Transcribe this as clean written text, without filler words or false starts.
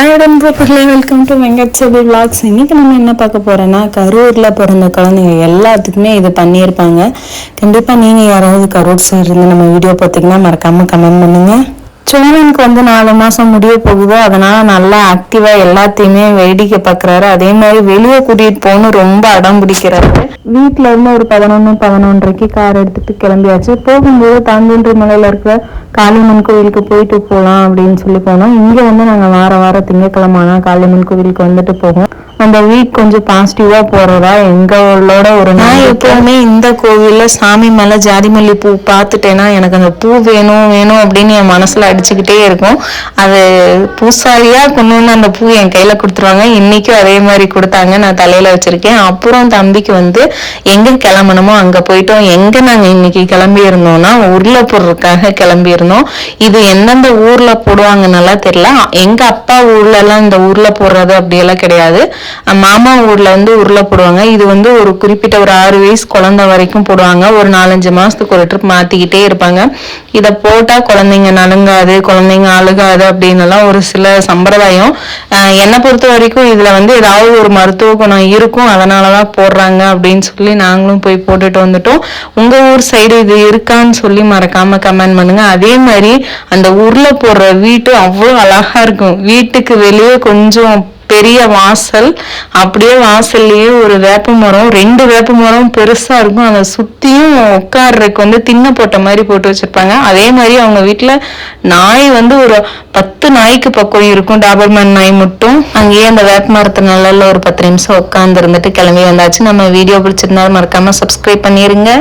Hi உடன்புகளே, welcome to வெங்கட்சேபி vlogs. இன்னைக்கு நம்ம என்ன பார்க்க போறோம்னா, கரூரில் பிறந்த குழந்தைங்க எல்லாத்துக்குமே இது பண்ணியிருப்பாங்க. கண்டிப்பாக நீங்கள் யாராவது கரூர் சைடு இருந்து நம்ம வீடியோ பார்த்தீங்கன்னா மறக்காமல் கமெண்ட் பண்ணுங்க. சோழனுக்கு 4 மாதம் முடிய போகுது. அதனால நல்லா ஆக்டிவாக எல்லாத்தையுமே வேடிக்கை பார்க்குறாரு. அதே மாதிரி வெளியே கூட்டிகிட்டு போகணும் ரொம்ப அடம் பிடிக்கிறாரு. வீட்டில் இருந்து ஒரு 11:30 கார் எடுத்துகிட்டு கிளம்பியாச்சு. போகும்போது தாந்தோன்றி மலையில் இருக்கிற காளியம்மன் கோவிலுக்கு போயிட்டு போகலாம் அப்படின்னு சொல்லி போனோம். இங்கே நாங்கள் வார திங்கக்கிழமை காளியம்மன் கோவிலுக்கு வந்துட்டு போவோம். அந்த வீக் கொஞ்சம் பாசிட்டிவாக போகிறதா எங்களோட ஒரு நான் எப்போவுமே இந்த கோவிலில் சாமி மேலே ஜாதிமல்லி பூ பார்த்துட்டேன்னா எனக்கு அந்த பூ வேணும் அப்படின்னு என் மனசில் அடிச்சுக்கிட்டே இருக்கும். அது பூசாரியாக கொண்டு வந்து அந்த பூ என் கையில் கொடுத்துருவாங்க. இன்றைக்கும் அதே மாதிரி கொடுத்தாங்க. நான் தலையில் வச்சுருக்கேன். அப்புறம் தம்பிக்கு எங்கே கிளம்பணுமோ அங்கே போயிட்டோம். எங்கே நாங்கள் இன்னைக்கு கிளம்பி இருந்தோம்னா உருளைப்பொருளுக்காக கிளம்பியிருந்தோம். இது எந்தெந்த ஊரில் போடுவாங்க நல்லா தெரியல. எங்கள் அப்பா ஊர்லலாம் இந்த ஊரில் போடுறது அப்படியெல்லாம் கிடையாது. மாமா ஊர்ல உருளை போடுவாங்க. இது ஒரு குறிப்பிட்ட ஒரு 6 வயசு குழந்தை வரைக்கும் போடுவாங்க. ஒரு 4-5 மாசத்துக்கு ஒரு ட்ரிப் மாத்திக்கிட்டே இருப்பாங்க. இதை போட்டா குழந்தைங்க நலுங்காது, குழந்தைங்க அழுகாது அப்படின்னு எல்லாம் ஒரு சில சம்பிரதாயம். என்னை பொறுத்த வரைக்கும் இதுல ஏதாவது ஒரு மருத்துவ குணம் இருக்கும், அதனாலதான் போடுறாங்க அப்படின்னு சொல்லி நாங்களும் போய் போட்டுட்டு வந்துட்டோம். உங்க ஊர் சைடு இது இருக்கான்னு சொல்லி மறக்காம கமெண்ட் பண்ணுங்க. அதே மாதிரி அந்த உருளை போடுற வீட்டு அவ்வளவு அழகா இருக்கும். வீட்டுக்கு வெளியே கொஞ்சம் பெரிய வாசல், அப்படியே வாசல்லையே ஒரு வேப்ப மரம், 2 வேப்ப மரம் பெருசா இருக்கும். அதை சுத்தியும் உட்கார்றதுக்கு தின்ன போட்ட மாதிரி போட்டு வச்சிருப்பாங்க. அதே மாதிரி அவங்க வீட்டுல நாய் ஒரு 10 நாய்க்கு பக்கம் இருக்கும். டாபர்மேன் நாய் மட்டும். அங்கேயே அந்த வேப்ப மரத்து நல்ல ஒரு 10 நிமிஷம் உட்கார்ந்து இருந்துட்டு கிளம்பி வந்தாச்சு. நம்ம வீடியோ பிடிச்சிருந்தாலும் மறக்காம சப்ஸ்கிரைப் பண்ணிருங்க.